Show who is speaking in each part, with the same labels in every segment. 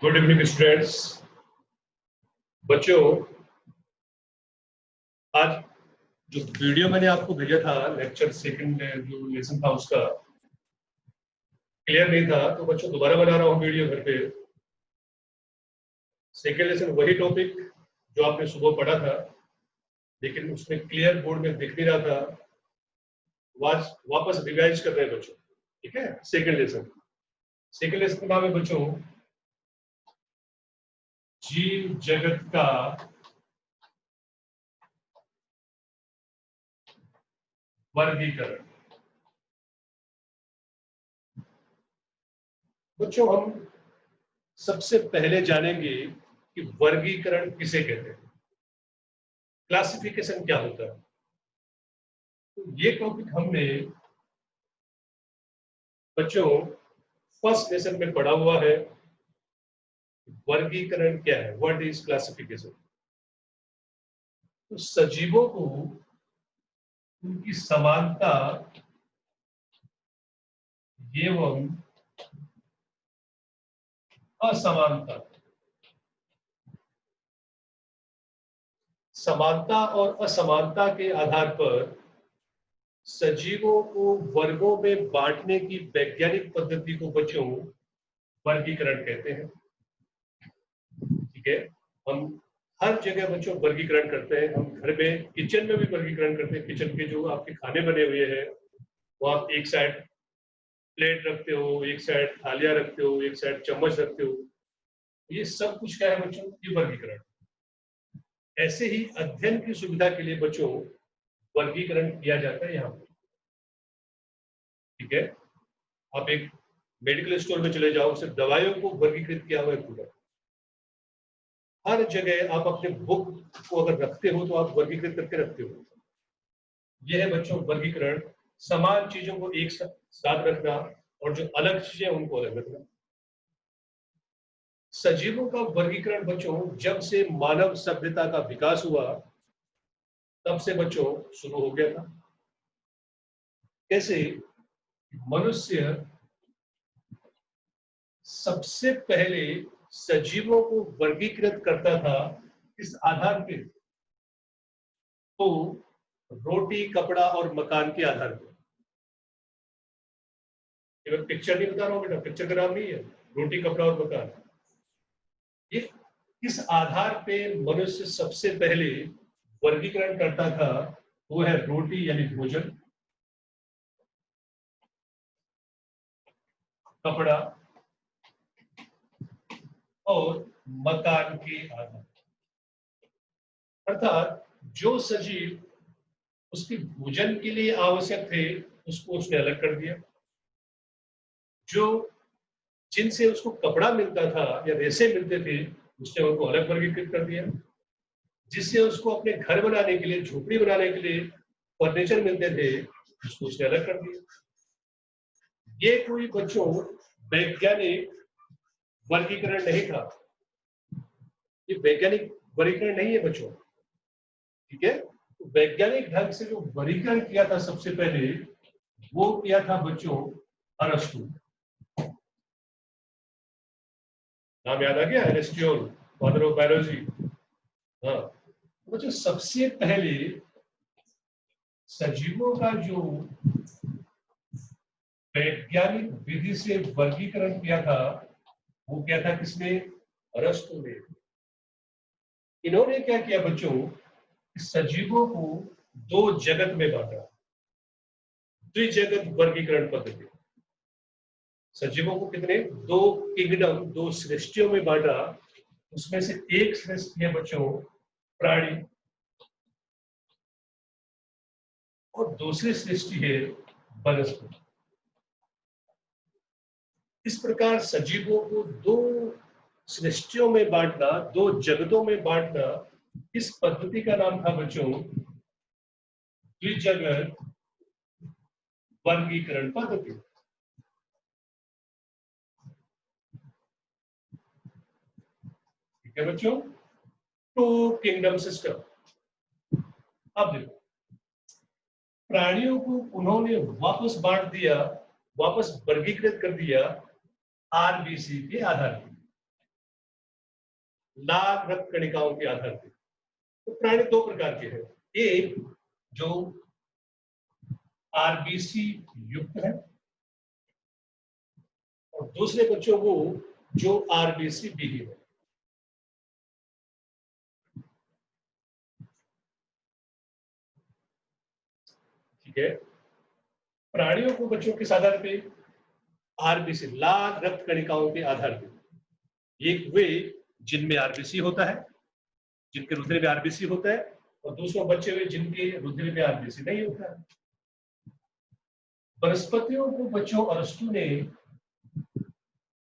Speaker 1: Good evening students. बच्चों, आज जो वीडियो मैंने आपको भेजा था लेक्चर सेकंड जो लेसन था उसका क्लियर नहीं था, तो बच्चों दोबारा बना रहा हूँ वीडियो घर पे। सेकंड लेसन वही टॉपिक जो आपने सुबह पढ़ा था, लेकिन उसमें क्लियर बोर्ड में दिख नहीं रहा था। वापस रिवाइज कर रहे हैं बच्चों, ठीक है। सेकंड लेसन का नाम है बच्चों जीव जगत का वर्गीकरण। बच्चों, हम सबसे पहले जानेंगे कि वर्गीकरण किसे कहते हैं, क्लासिफिकेशन क्या होता है। तो ये टॉपिक हमने बच्चों फर्स्ट लेसन में पढ़ा हुआ है। वर्गीकरण क्या है, व्हाट इज क्लासिफिकेशन। तो सजीवों को उनकी समानता एवं असमानता, समानता और असमानता के आधार पर सजीवों को वर्गों में बांटने की वैज्ञानिक पद्धति को बच्चों वर्गीकरण कहते हैं। ठीक है, हम हर जगह बच्चों वर्गीकरण करते हैं। हम घर में किचन में भी वर्गीकरण करते हैं। किचन के जो आपके खाने बने हुए हैं वो आप एक साइड प्लेट रखते हो, एक साइड थालियां रखते हो, एक साइड चम्मच रखते हो। ये सब कुछ क्या है बच्चों, ये वर्गीकरण। ऐसे ही अध्ययन की सुविधा के लिए बच्चों वर्गीकरण किया जाता है यहाँ पर। ठीक है, आप एक मेडिकल स्टोर में चले जाओ, सिर्फ दवाइयों को वर्गीकृत किया हुआ है पूरा। हर जगह आप अपने बुक को अगर रखते हो तो आप वर्गीकृत करके रखते हो। यह है बच्चों वर्गीकरण। समान चीजों को एक साथ रखना और जो अलग चीजें उनको अलग रखना। सजीवों का वर्गीकरण बच्चों जब से मानव सभ्यता का विकास हुआ तब से बच्चों शुरू हो गया था। कैसे? मनुष्य सबसे पहले सजीवों को वर्गीकृत करता था इस आधार पे, तो रोटी, कपड़ा और मकान के आधार पर। पिक्चर नहीं बता रहा हूं बेटा, पिक्चर का नाम नहीं है, रोटी, कपड़ा और मकान। ये इस आधार पे मनुष्य सबसे पहले वर्गीकरण करता था, वो है रोटी यानी भोजन, कपड़ा और मकान के आधार। अर्थात जो सजीव उसके भोजन के लिए आवश्यक थे उसको उसने अलग कर दिया, जो जिनसे उसको कपड़ा मिलता था या रेशे मिलते थे उसने उनको अलग वर्गीकृत कर दिया, जिससे उसको अपने घर बनाने के लिए, झोपड़ी बनाने के लिए फर्नीचर मिलते थे उसको उसने अलग कर दिया। ये कोई बच्चों वैज्ञानिक वर्गीकरण नहीं था, ये वैज्ञानिक वर्गीकरण नहीं है बच्चों। ठीक है, तो वैज्ञानिक ढंग से जो वर्गीकरण किया था सबसे पहले वो किया था बच्चों अरस्तु। नाम याद आ गया, एरिस्टोटल, फादर ऑफ बायोलॉजी। हाँ, बच्चों सबसे पहले सजीवों का जो वैज्ञानिक विधि से वर्गीकरण किया था वो क्या था, किसने? अरस्तु ने। इन्होंने क्या किया बच्चों, सजीवों को दो जगत में बांटा, द्विजगत वर्गीकरण पद्धति। सजीवों को कितने? दो किंगडम, दो सृष्टियों में बांटा। उसमें से एक सृष्टि है बच्चों प्राणी और दूसरी सृष्टि है वनस्पति। इस प्रकार सजीवों को दो सृष्टियों में बांटना, दो जगतों में बांटना, इस पद्धति का नाम था बच्चों द्विजगत वर्गीकरण पद्धति। ठीक है बच्चों, टू किंगडम सिस्टम। अब देखो, प्राणियों को उन्होंने वापस बांट दिया, वापस वर्गीकृत कर दिया आरबीसी के आधार पर। लाख रक्त कणिकाओं के आधार पर। तो प्राणी दो प्रकार के हैं, एक जो आरबीसी युक्त है और दूसरे बच्चों को जो आरबीसी विहीन है। ठीक है, प्राणियों को बच्चों किस आधार पे? आरबीसी, लाख रक्त कणिकाओं के आधार पे। एक वे जिनमें आरबीसी होता है, जिनके रुधिर में आरबीसी होता है, और दूसरे बच्चे हुए जिनके रुधिर में आरबीसी नहीं होता है। वनस्पतियों को बच्चों अरस्तु ने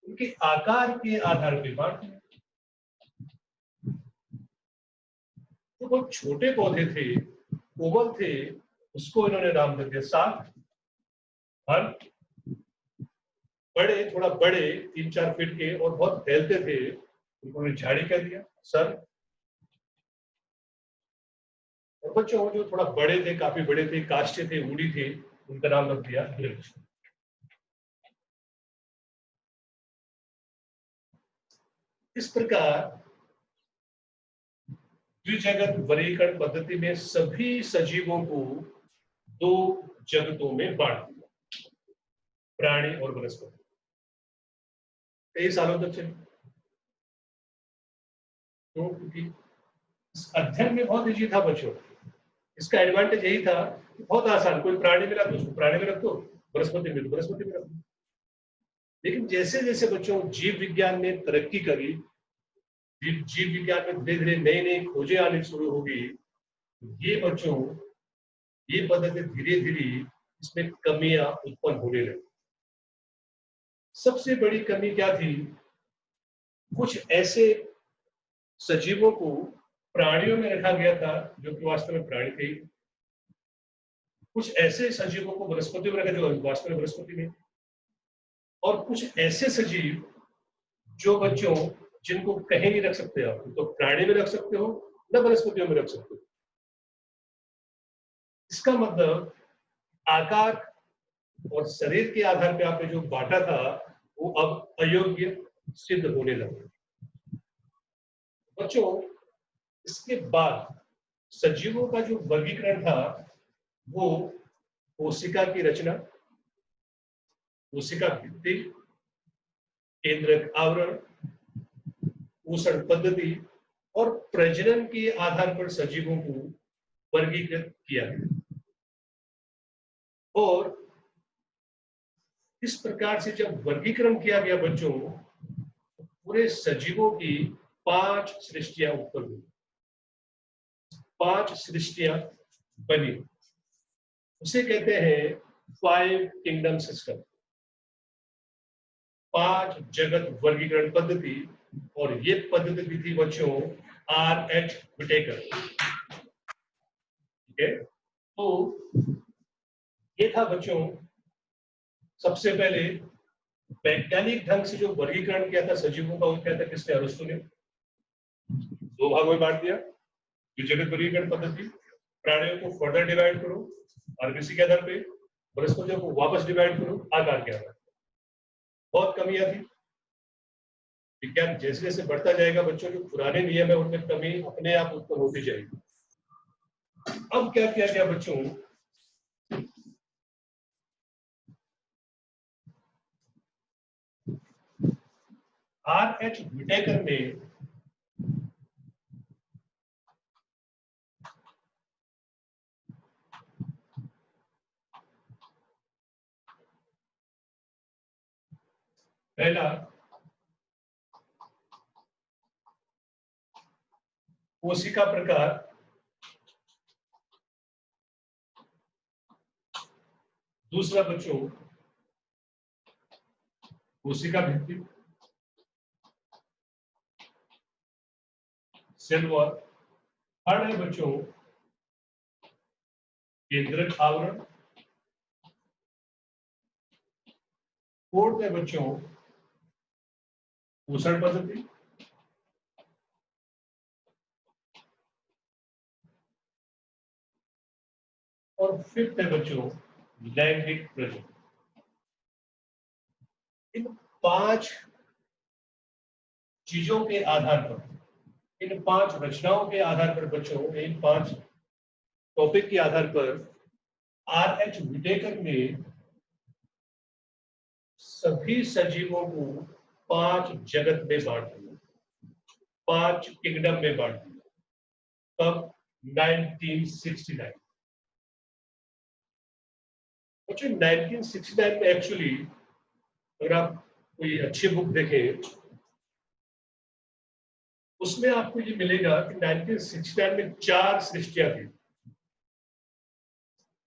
Speaker 1: उनके आकार के आधार पर बांट दिया। तो बहुत छोटे पौधे थे, कोमल थे, उसको इन्होंने नाम दे दिया साग। और बड़े, थोड़ा बड़े 3-4 फीट के और बहुत फैलते थे, उन्होंने झाड़ी कह दिया सर। और बच्चों जो थोड़ा बड़े थे, काफी बड़े थे, काष्ठे थे, ऊड़ी थे, उनका नाम रख दिया वृक्ष। इस प्रकार द्विजगत वर्गीकरण पद्धति में सभी सजीवों को दो जगतों में बांट दिया, प्राणी और वनस्पति। कई सालों तक चले। तो क्योंकि इस अध्ययन में बहुत इजी था बच्चों, इसका एडवांटेज यही था कि बहुत आसान, कोई प्राणी मिला तो उसको प्राणी में रख दो, वनस्पति में तो वनस्पति में रख दो। लेकिन जैसे जैसे बच्चों जीव विज्ञान ने तरक्की करी, जीव विज्ञान में धीरे धीरे नई नई खोजें आनी शुरू होगी, ये बच्चों, ये पद्धति धीरे धीरे इसमें कमियां उत्पन्न होने लगी। सबसे बड़ी कमी क्या थी? कुछ ऐसे सजीवों को प्राणियों में रखा गया था जो कि वास्तव में प्राणी थे, कुछ ऐसे सजीवों को वनस्पतियों में रखा जो वास्तव में वनस्पति में, और कुछ ऐसे सजीव जो बच्चों जिनको कहीं नहीं रख सकते आप, तो प्राणी में रख सकते हो न वनस्पतियों में रख सकते हो। इसका मतलब आकार और शरीर के आधार पर आपने जो बांटा था वो अब अयोग्य सिद्ध होने लगा। बच्चों, इसके बाद सजीवों का जो वर्गीकरण था वो कोशिका की रचना, कोशिका भित्ति, केंद्रक आवरण, पोषण पद्धति और प्रजनन के आधार पर सजीवों को वर्गीकृत किया गया। और इस प्रकार से जब वर्गीकरण किया गया बच्चों, पूरे सजीवों की 5 सृष्टियां उत्पन्न हुई, 5 सृष्टियां बनी। उसे कहते हैं 5 किंगडम सिस्टम, 5 जगत वर्गीकरण पद्धति। और ये पद्धति थी बच्चों R.H. विटेकर। ठीक है, तो ये था बच्चों सबसे पहले वैज्ञानिक ढंग से जो वर्गीकरण किया था सजीवों का, वो क्या था? किसने? अरस्तु ने। 2 भागों में बांट दिया, जगत वर्गीकरण पद्धति। प्राणियों को फर्दर डिवाइड करो आरबीसी के आधार पे, वनस्पतियों को वापस डिवाइड करो आकार के आधार। बहुत कमियां थी। विज्ञान जैसे जैसे बढ़ता जाएगा बच्चों, जो पुराने नियम है उनमें कमी अपने आप उत्पन्न होती जाएगी। अब क्या किया गया बच्चों? R.H. विटेकर ने पहला कोशिका प्रकार, दूसरा बच्चों कोशिका भित्ति, सेल वॉल। थर्ड है बच्चों केंद्रक आवरण। फोर्थ है बच्चों पोषण पद्धति। और फिफ्थ है बच्चों लैंगिक प्रजनन। इन 5 चीजों के आधार पर इन 5 रचनाओं के आधार पर बच्चों, इन 5 टॉपिक के आधार पर R.H. विटेकर ने सभी सजीवों को 5 जगत में बांट दिया, 5 किंगडम में बांट दिया। कब? 1969। बच्चों 1969 में एक्चुअली अगर आप कोई अच्छी बुक देखें उसमें आपको ये मिलेगा कि 1969 में 4 सृष्टियां थी।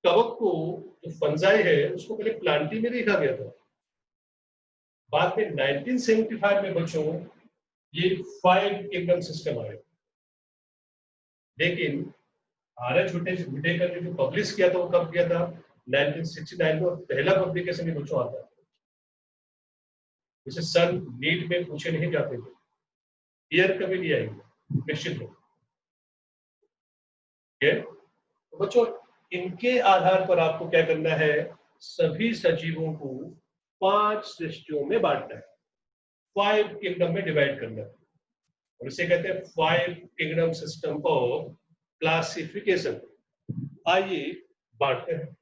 Speaker 1: कवक को, जो फंजाई है, उसको पहले प्लांटी में देखा गया था। बाद में 1975 में बच्चों ये 5 किंगडम सिस्टम आया। लेकिन R.H. विटेकर ने जो पब्लिश किया था वो कब किया था? 1969 में। और पहला पब्लिकेशन ही बच्चों आता है, जिसे सन नीट में पूछे नहीं जाते थे, ईयर कभी नहीं आएंगे निश्चित रूप। तो बच्चों इनके आधार पर आपको क्या करना है? सभी सजीवों को 5 सृष्टियों में बांटना है, 5 किंगडम में डिवाइड करना है, और इसे कहते हैं 5 किंगडम सिस्टम ऑफ क्लासिफिकेशन। आइए बांटते हैं।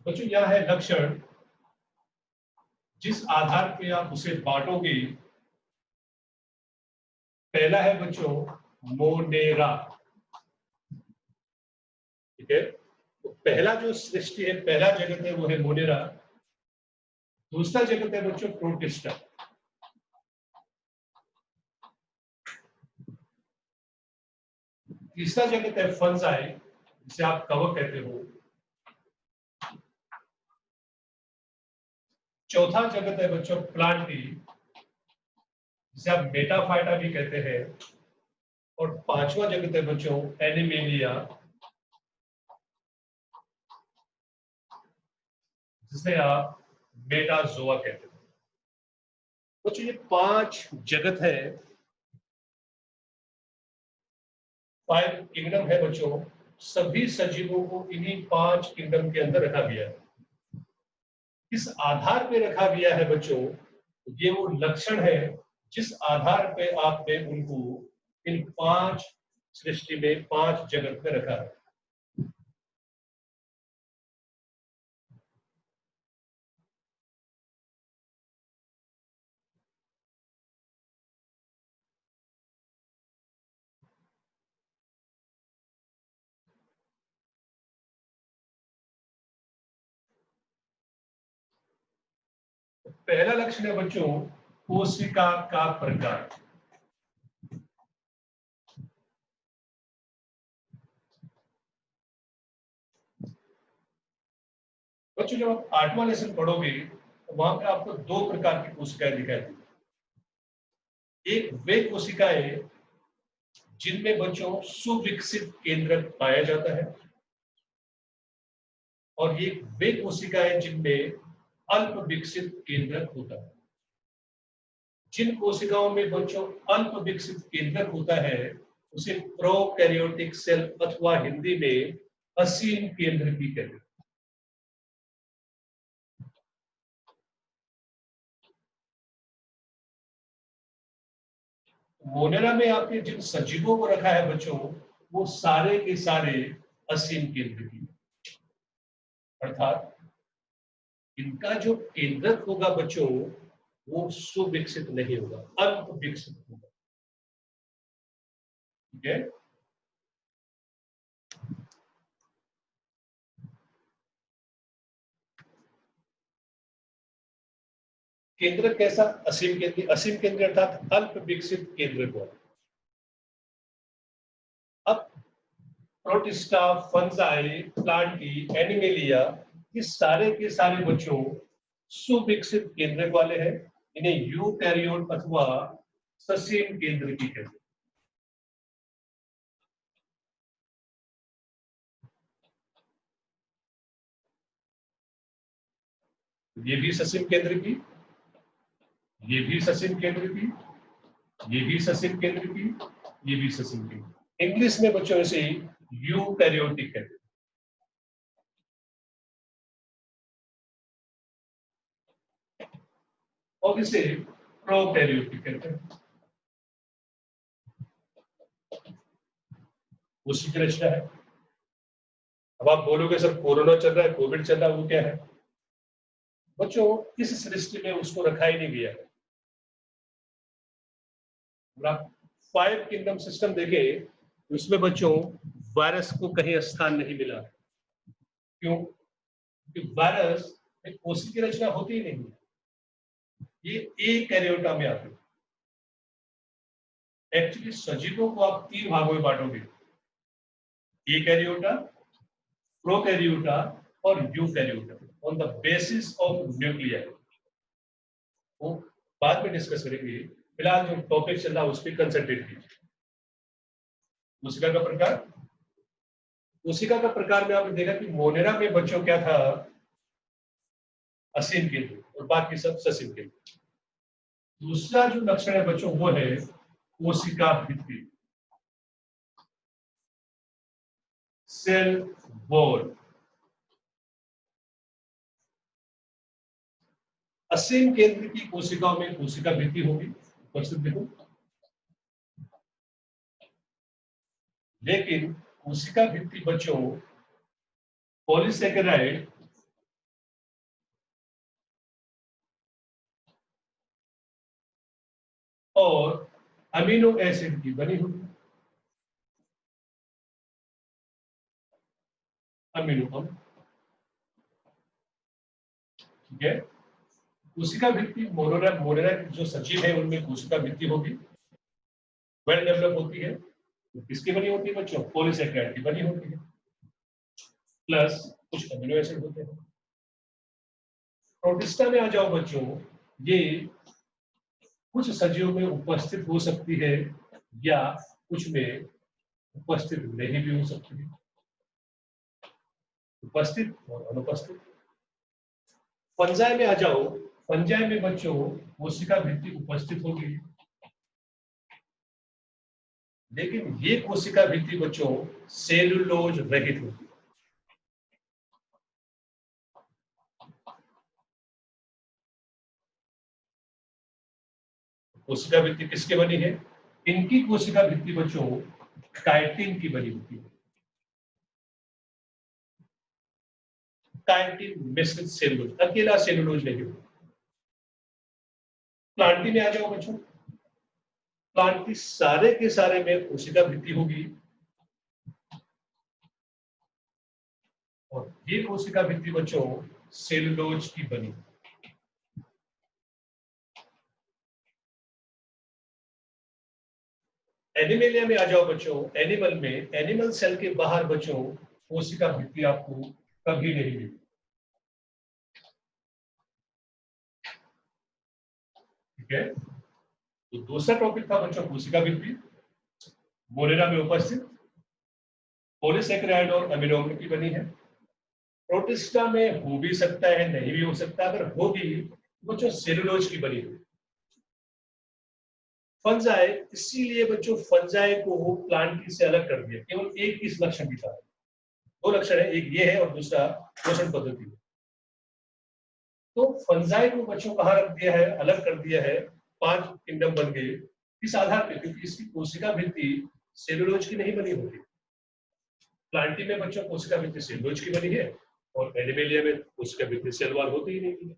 Speaker 1: बच्चों यह है लक्षण जिस आधार पे आप उसे बांटोगे। पहला है बच्चों मोनेरा, ठीक है। तो पहला जो सृष्टि है, पहला जगत है, वो है मोनेरा। दूसरा जगत है बच्चों प्रोटिस्टा। तीसरा जगत है फंजाई, जिसे आप कवक कहते हो। चौथा जगत है बच्चों प्लांटी, जिसे आप मेटाफाइटा भी कहते हैं। और 5वां जगत है बच्चों एनिमेलिया, जिसे आप मेटाजोआ कहते हैं। बच्चों ये 5 जगत है, 5 किंगडम है बच्चों। सभी सजीवों को इन्हीं 5 किंगडम के अंदर रखा गया है। किस आधार पे रखा गया है बच्चों? ये वो लक्षण है जिस आधार पे आपने उनको इन 5 सृष्टि में, 5 जगत में रखा है। पहला लक्षण है बच्चों कोशिका का प्रकार। बच्चों जब आप 8वां लेसन पढ़ोगे तो वहां पे आपको 2 प्रकार की कोशिकाएं दिखाई देंगी। एक वे कोशिकाएं जिनमें बच्चों सुविकसित केंद्रक पाया जाता है, और ये वे कोशिकाएं जिनमें अल्प विकसित केंद्रक होता है। जिन कोशिकाओं में बच्चों अल्प विकसित केंद्रक होता है उसे प्रोकैरियोटिक सेल अथवा हिंदी में असीम केंद्रकी कहते हैं। मोनेरा में आपने जिन सजीवों को रखा है बच्चों, वो सारे के सारे असीम केंद्रकी, अर्थात इनका जो केंद्रक होगा बच्चों वो सुविकसित नहीं होगा, अल्प विकसित होगा। ठीक है। केंद्रक कैसा? असीम केंद्रीय। असीम केंद्रीय अर्थात अल्प विकसित केंद्रक वाला। अब प्रोटिस्टा, फंजाई, प्लांटी, एनिमेलिया, ये सारे के सारे बच्चों सुविकसित केंद्रक वाले हैं। इन्हें यूकैरियोट अथवा ससीम केंद्रकी कहते हैं। ये भी ससीम केंद्रकी, ये भी ससीम केंद्रकी, ये भी ससीम केंद्रकी, ये भी ससीम केंद्रकी। इंग्लिश में बच्चों इसे यूकैरियोटिक कहते हैं। और इसे प्रोकैरियोटिक कहते हैं। उसी की रचना है। अब आप बोलोगे सर कोरोना चल रहा है, कोविड चल रहा है, वो क्या है? बच्चों इस सृष्टि में उसको रखा ही नहीं गया है। आप 5 किंगडम सिस्टम देखें, उसमें बच्चों वायरस को कहीं स्थान नहीं मिला। क्यों? क्योंकि वायरस एक कोशिका की रचना होती ही नहीं है, ये यूकैरियोटा में आते हैं। एक्चुअली सजीवों को आप 3 भागों में बांटोगे, यूकैरियोटा, प्रोकैरियोटा और eukaryota, on the basis of nuclear. वो बाद में डिस्कस करेंगे, फिलहाल जो टॉपिक चल रहा है उस पर कंसंट्रेट कीजिए। कोशिका का प्रकार, कोशिका का प्रकार में आपने देखा कि मोनेरा में बच्चों क्या था, असीम केंद्र, और बाकी सब ससीम केंद्र। दूसरा जो लक्षण है बच्चों वो है कोशिका भित्ति, सेल वॉल। असीम केंद्र की कोशिकाओं में कोशिका भित्ति होगी, उपस्थित देखो, लेकिन कोशिका भित्ति बच्चों पॉलीसेकेराइड और अमीनो एसिड की बनी होगी। अमीनो अम्ल, ठीक है। कोशिका भित्ति मोनेरा जो सजीव है उनमें कोशिका भित्ति होगी, वेल डेवलप होती है। तो किसकी बनी होती है बच्चों? पॉलीसेकेराइड की बनी होती है, प्लस कुछ अमीनो एसिड होते हैं। प्रोटिस्टा में आ जाओ बच्चों, ये कुछ सजीवों में उपस्थित हो सकती है या कुछ में उपस्थित नहीं भी हो सकती है, उपस्थित और अनुपस्थित। फंजाई में आ जाओ, फंजाई में बच्चों कोशिका भित्ति उपस्थित होगी, लेकिन ये कोशिका भित्ति बच्चों सेलुलोज रहित होगी। कोशिका भित्ति किसके बनी है? इनकी कोशिका भित्ति बच्चों काइटिन की बनी होती है। काइटिन मिश्रित सेलुलोज, अकेला सेलुलोज नहीं होता। प्लांटी में आ जाओ बच्चों, प्लांटी सारे के सारे में कोशिका भित्ति होगी, और ये कोशिका भित्ति बच्चों सेलुलोज की बनी। एनिमलिया में आ जाओ बच्चों, एनिमल में, एनिमल सेल के बाहर बच्चों कोशिका भित्ति आपको कभी नहीं मिली, ठीक है। तो दूसरा टॉपिक था बच्चों कोशिका भित्ति, मोनेरा में उपस्थित, पॉलीसेकेराइड और अमीनो अम्ल की बनी है। प्रोटिस्टा में हो भी सकता है, नहीं भी हो सकता, अगर होगी तो बच्चों सेलुलोज की बनी हुई। फंजाई, इसीलिए बच्चों फंजाई को प्लांट से अलग कर दिया, केवल एक इस लक्षण की कारण। 2 लक्षण है, एक ये है और दूसरा पोषण पद्धति है। तो फंजाई को बच्चों कहाँ रख दिया है, अलग कर दिया है, 5 किंगडम बन गए। इस आधार पर, क्योंकि इसकी कोशिका भित्ति सेलुलोज की नहीं बनी होती। प्लांटी में बच्चों कोशिका भित्ति सेलुलोज की बनी है, और एनिमेलिया में कोशिका भित्ति सेल वॉल होती ही नहीं है,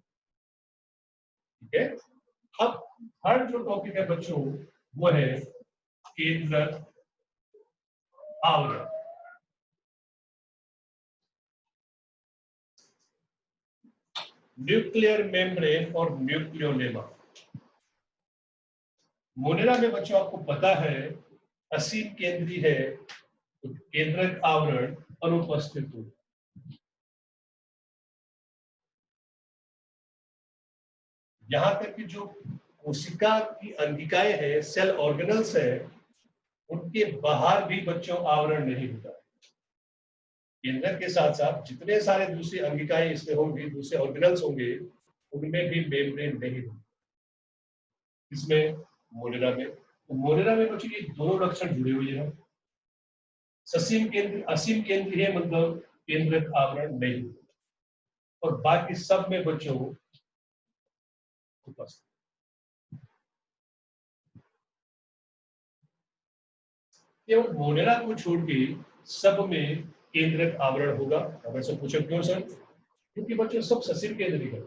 Speaker 1: ठीक है। अब थर्ड जो टॉपिक है बच्चों वो है केंद्रक आवरण। न्यूक्लियर मेम्ब्रेन और न्यूक्लियोलेमा। मोनेरा में बच्चों आपको पता है असीम केंद्रीय है, तो केंद्रक आवरण अनुपस्थित हो। यहां तक कि जो कोशिका की अंगिकाएं हैं, सेल ऑर्गेनल्स है, उनके बाहर भी बच्चों आवरण नहीं होता। केंद्रक के साथ साथ जितने सारे दूसरी अंगिकाएं इसमें होंगी, दूसरे ऑर्गेनल्स होंगे, उनमें भी मेम्ब्रेन नहीं होगी। इसमें मोनेरा में, तो मोनेरा में बच्चों ये दोनों लक्षण जुड़े हुए हैं। ससीम केंद्र, असीम केंद्र है, मतलब केंद्रक आवरण नहीं, और बाकी सब में बच्चों उपस्थित। केवल मोनेरा को छोड़ के सब में केंद्रक आवरण होगा। अब ऐसा पूछो क्यों सर? क्योंकि बच्चों सब ससीम केंद्री है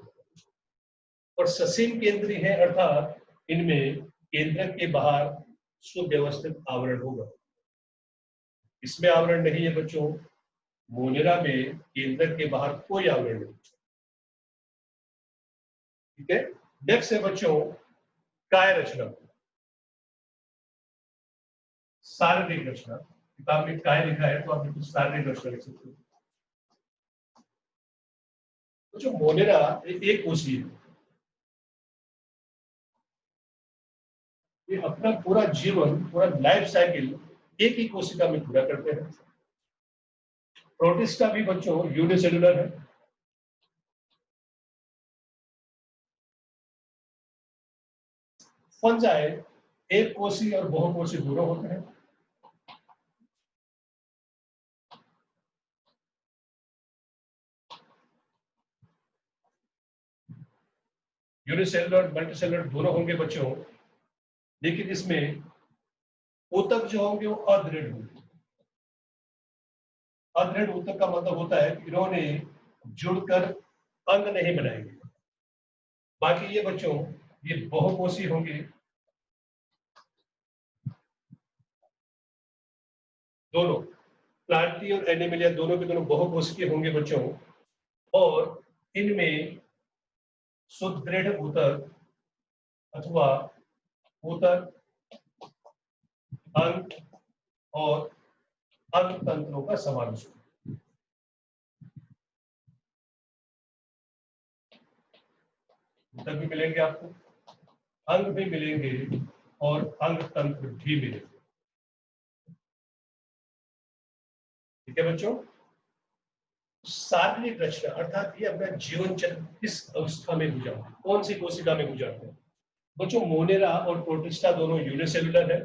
Speaker 1: और ससीम केंद्री है, अर्थात इनमें केंद्रक के बाहर सुव्यवस्थित आवरण होगा। इसमें आवरण नहीं है बच्चों, मोनेरा में केंद्रक के बाहर कोई आवरण नहीं। ठीक है, नेक्स्ट है बच्चों काय रचना, शारीरिक रचना। किताब में काय लिखा है तो आप कुछ शारीरिक रचना लिख सकते हो। तो जो मोनेरा एक कोशिका है, ये अपना पूरा जीवन, पूरा लाइफ साइकिल एक ही कोशिका में पूरा करते हैं। प्रोटिस्टा भी बच्चों यूनिसेलुलर है। फंजाई एक कोशी और बहुकोशी दोनों होते हैं। यूनिसेलुलर मल्टीसेलुलर दोनों होंगे बच्चों, लेकिन इसमें ऊतक जो होंगे वो अदृढ़ होंगे। अदृढ़ ऊतक का मतलब होता है कि इन्होंने जुड़कर अंग नहीं बनाएंगे। बाकी ये बच्चों ये बहुकोशी होंगे, दोनों प्लांटी और एनिमलिया दोनों के दोनों बहुकोशिकीय होंगे बच्चों, और इनमें सुदृढ़ ऊतक अथवा ऊतक, अंग और अंग तंत्रों का समावेश होगा। ऊतक भी मिलेंगे आपको, अंग भी मिलेंगे और अंग तंत्र भी मिलेंगे। ठीक है बच्चों, शारीरिक रचना अर्थात ये अपना जीवन चक्र किस अवस्था में गुजारते हैं, कौन सी कोशिका में गुजारते हैं। बच्चों मोनेरा और प्रोटिस्टा दोनों यूनिसेलुलर है,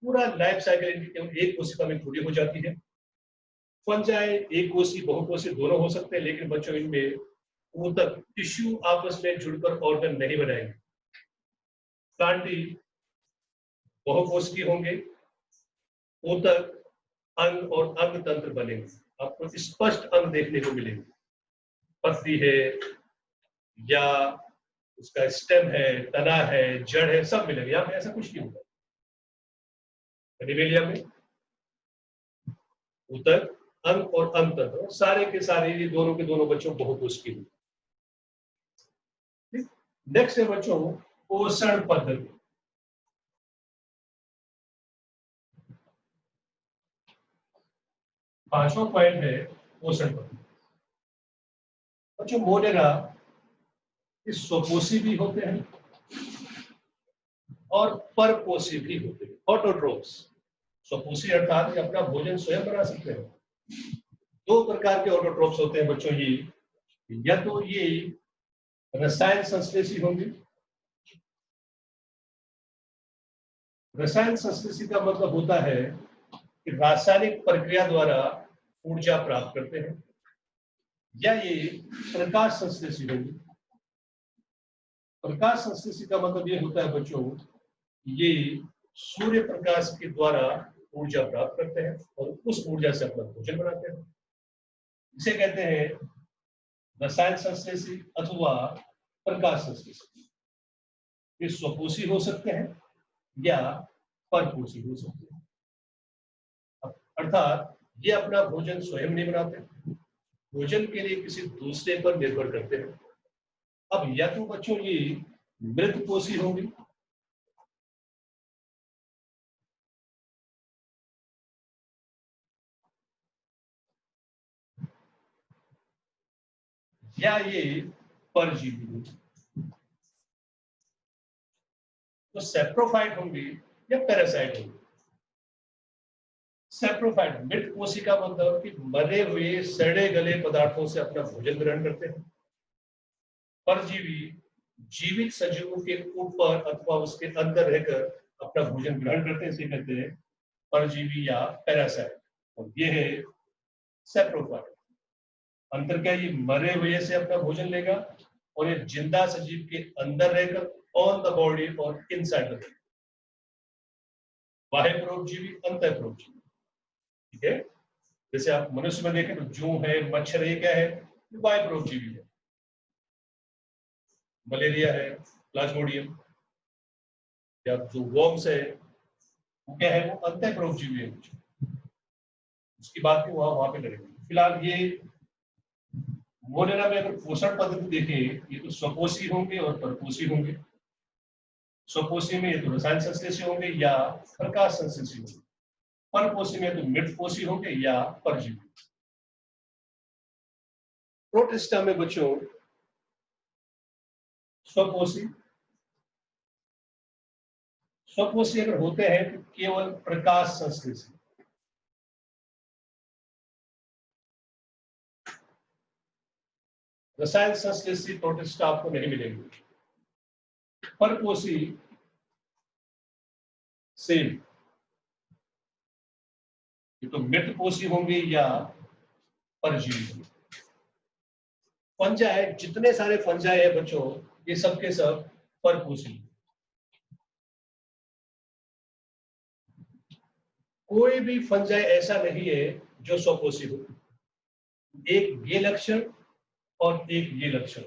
Speaker 1: पूरा लाइफ साइकिल इनकी केवल एक कोशिका में पूरी हो जाती है। फंजाई एक कोशी बहुकोशी दोनों हो सकते हैं, लेकिन बच्चों इनमें ऊतक टिश्यू आपस में जुड़कर ऑर्गन नहीं बनाएंगे। प्लांटी बहुकोशी होंगे, ऊतक अंग और अंग तंत्र बनेंगे। आपको स्पष्ट अंग देखने को मिलेंगे, पत्ती है या उसका स्टेम है, तना है, जड़ है, सब मिलेंगे। यहाँ पे ऐसा कुछ नहीं होगा। एनिमेलिया में ऊतक, अंग और अंग तंत्र सारे के सारे ये दोनों के दोनों बच्चों बहुकोशिकीय होंगे। नेक्स्ट है बच्चों पोषण पद्धति। पांचवा पॉइंट है पोषण पद्धति। बच्चों मोनेरा स्वपोषी भी होते हैं और परपोषी भी होते हैं। ऑटोट्रोफ्स, स्वपोषी अर्थात अपना भोजन स्वयं बना सकते हैं। दो प्रकार के ऑटोट्रोफ्स होते हैं बच्चों, ये या तो ये रसायन संश्लेषी होंगे। रसायन संश्लेषी का मतलब होता है कि रासायनिक प्रक्रिया द्वारा ऊर्जा प्राप्त करते हैं, या ये प्रकाश संश्लेषी होंगे। प्रकाश संश्लेषी का मतलब ये होता है बच्चों, ये सूर्य प्रकाश के द्वारा ऊर्जा प्राप्त करते हैं और उस ऊर्जा से अपना भोजन बनाते हैं। इसे कहते हैं रसायन संश्लेषी अथवा प्रकाश संश्लेषी। ये स्वपोषी हो सकते हैं या परपोषी हो सकते हैं, अर्थात ये अपना भोजन स्वयं नहीं बनाते, भोजन के लिए किसी दूसरे पर निर्भर करते हैं। अब या तो बच्चों ये मृतपोषी होंगे, या ये परजीवी होंगे। तो सेप्रोफाइट होंगे या पैरासाइट होंगे। सेप्रोफाइट मृत कोशिका मतलब कि मरे हुए सड़े गले पदार्थों से अपना भोजन ग्रहण करते हैं। परजीवी जीवित सजीवों के ऊपर अथवा उसके अंदर रहकर अपना भोजन ग्रहण करते हैं, इसे कहते हैं परजीवी या पैरासाइट। और ये है सेप्रोफाइट। अंतर क्या, ये मरे हुए से अपना भोजन लेगा और ये जिंदा सजीव के अंदर रहकर ऑन द बॉडी और इनसाइड द बॉडी। बाह्य परोपजीवी, अंतः परोपजीवी। ठीक है, जैसे आप मनुष्य में देखें तो जूं है, मच्छर है, क्या है, बाह्य परोपजीवी है। मलेरिया है, प्लाज्मोडियम, या जो वॉर्म्स है वो क्या है, वो अंतः परोपजीवी है। उसकी बात भी वहां पे करेंगे। फिलहाल ये मोलेरा में अगर पोषण पद्धति देखें, ये तो स्वपोषी होंगे और परपोषी होंगे। स्वपोषी में ये तो रसायन संश्लेषी होंगे या प्रकाश संश्लेषी होंगे। परपोषी में तो मृतपोषी होंगे या परजीवी। प्रोटिस्टा में बच्चों स्वपोषी स्वपोषी अगर होते हैं तो केवल प्रकाश संश्लेषी, रसायन संश्लेषी प्रोटिस्टा आपको नहीं मिलेंगे। परपोषी सेम, ये तो मृतपोषी होंगे या परजीवी होंगे। फंजाई, जितने सारे फंजाई है बच्चों, ये सब के सब परपोषी। कोई भी फंजाई ऐसा नहीं है जो स्वपोषी हो। एक ये लक्षण और एक ये लक्षण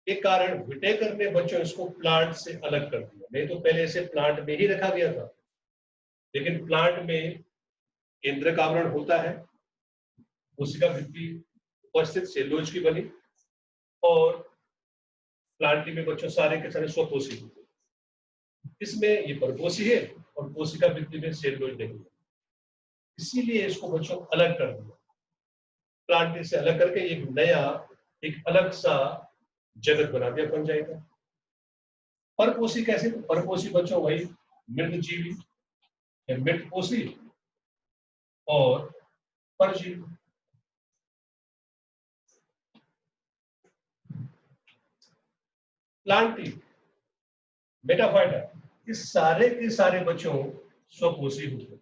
Speaker 1: के कारण विटेकर ने बच्चों इसको प्लांट से अलग कर दिया। नहीं तो पहले इसे प्लांट में ही रखा गया था, लेकिन प्लांट में केंद्रक आवरण होता है, कोशिका भित्ति उपस्थित सेलुलोज की बनी, और प्लांट में बच्चों सारे के सारे स्वपोषी होते हैं। इसमें ये परपोषी है और कोशिका भित्ति में सेलुलोज नहीं है, इसीलिए इसको बच्चों अलग कर दिया। प्लांट से अलग करके एक नया, एक अलग सा जगत बना दिया फंजाई का। परपोषी कैसे? परपोषी बच्चों वही मृतजीवी या मृतपोषी और परजीवी। प्लांटी, मेटाफाइटा, इस सारे के सारे बच्चों स्वपोषी होते हैं।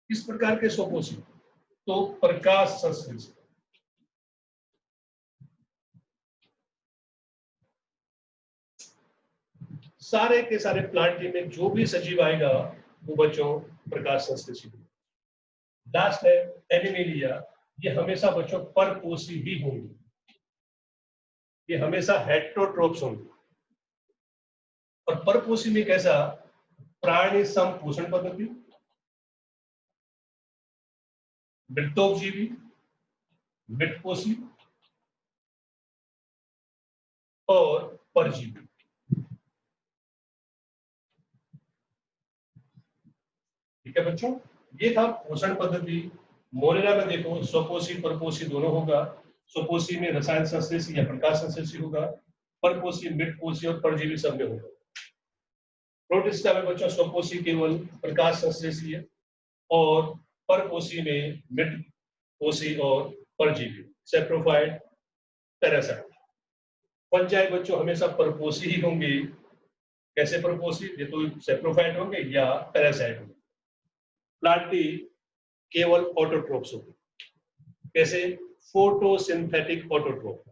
Speaker 1: किस प्रकार के स्वपोषी? तो प्रकाश संश्लेषी। सारे के सारे प्लांटी में जो भी सजीव आएगा वो बच्चों प्रकाश संश्लेषी। लास्ट है एनिमेलिया, ये हमेशा बच्चों परपोषी ही होंगे, ये हमेशा हेटेरोट्रोप्स होंगे। और परपोषी में कैसा? प्राणी संपोषण पद्धति, मृतोपजीवी, मृतपोषी और परजीवी। ठीक है बच्चों, ये था पोषण पद्धति। मोलेरा में देखो स्वपोषी परपोषी दोनों होगा। स्वपोषी में रसायन संश्लेषी या प्रकाश संश्लेषी होगा, परपोषी मृतपोषी और परजीवी सब में होगा। प्रोटिस्टा में बच्चों स्वपोषी केवल प्रकाश संश्लेषी है और परपोषी में मृतपोषी और परजीवी, सेप्रोफाइट, पैरासाइट। फंजाई बच्चों हमेशा परपोषी ही होंगे। कैसे परपोषी? ये तो सेप्रोफाइट होंगे या पैरासाइट होंगे। प्लांटी केवल ऑटोट्रोप्स होंगे। कैसे? Photosynthetic autotroph.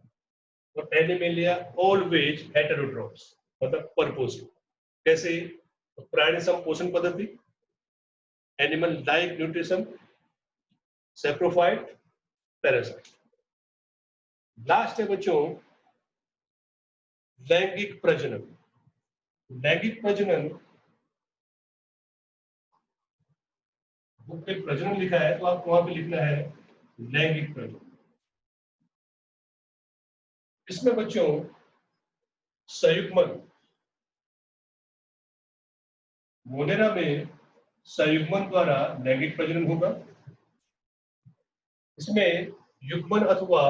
Speaker 1: और एनिमेलिया ऑलवेज हेटेरोट्रोप्स, मतलब परपोषी। कैसे? प्राणी संपोषण पद्धति, animal like nutrition, saprophyte, parasite. Last है बच्चों लैंगिक प्रजनन। लैंगिक प्रजनन, बुक पे प्रजनन लिखा है तो आपको वहां पे लिखना है लैंगिक प्रजनन। इसमें बच्चों संयुग्मन, मोलेरा में संयुग्मन द्वारा लैंगिक प्रजनन होगा। इसमें युग्मन अथवा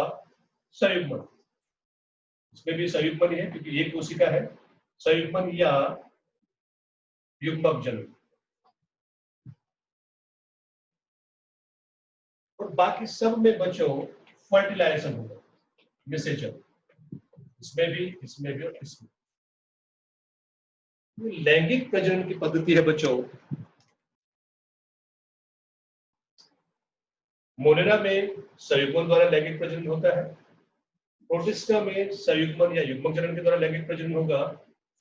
Speaker 1: संयुग्मन, इसमें भी संयुग्मन ही है क्योंकि एक कोशिका है। संयुग्मन या युग्मक जन्म। और बाकी सब में बच्चों फर्टिलाइजेशन होगा, निषेचन। इसमें भी और इसमें। लैंगिक प्रजनन की पद्धति है बच्चों, मोलेरा में संयुग्मन द्वारा लैंगिक प्रजनन होता है। प्रोटिस्टा में संयुग्मन या युग्मक जनन के द्वारा लैंगिक प्रजनन होगा।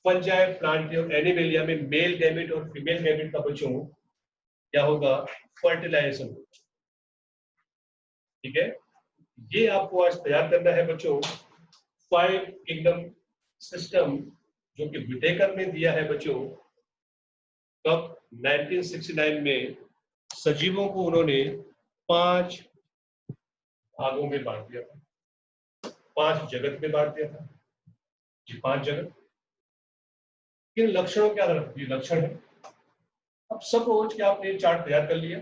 Speaker 1: फंजाई, प्लांट और एनिमलिया में मेल गैमेट और फीमेल गैमेट का बच्चों क्या होगा, फर्टिलाइजेशन। ठीक है, ये आपको आज तैयार करना है बच्चों, 5 किंगडम सिस्टम जो कि विटेकर ने दिया है बच्चों। कब? 1969 में सजीवों को उन्होंने 5 भागों में बांट दिया था, 5 जगत में बांट दिया था जी, 5 जगत। इन लक्षणों के आधार पर ये लक्षण है। अब सपोज कि आपने ये चार्ट तैयार कर लिया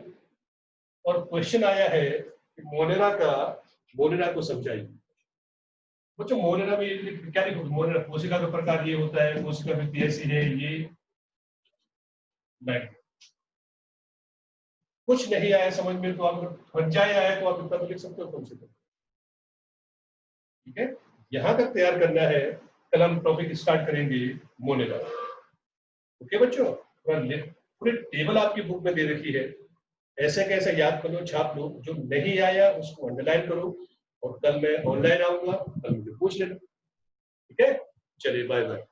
Speaker 1: और क्वेश्चन आया है कि मोनेरा को समझाइए। बच्चों मोनेरा में क्या लिखोगे? मोनेरा कोशिका का प्रकार ये होता है, कोशिका वृद्धि ऐसी है, ये नहीं। कुछ नहीं आया समझ में तो आप फंजाई आया तो आप इतना तो लिख सकते हो कम से कम। ठीक है, यहां तक तैयार करना है, कल हम टॉपिक स्टार्ट करेंगे मोनेरा। ओके बच्चों, पूरी टेबल आपकी बुक में दे रखी है, ऐसे कैसे याद कर लो, छाप लो, जो नहीं आया उसको अंडरलाइन करो और कल मैं ऑनलाइन आऊंगा, कल मुझे पूछ लेना। ठीक है, चलिए बाय बाय।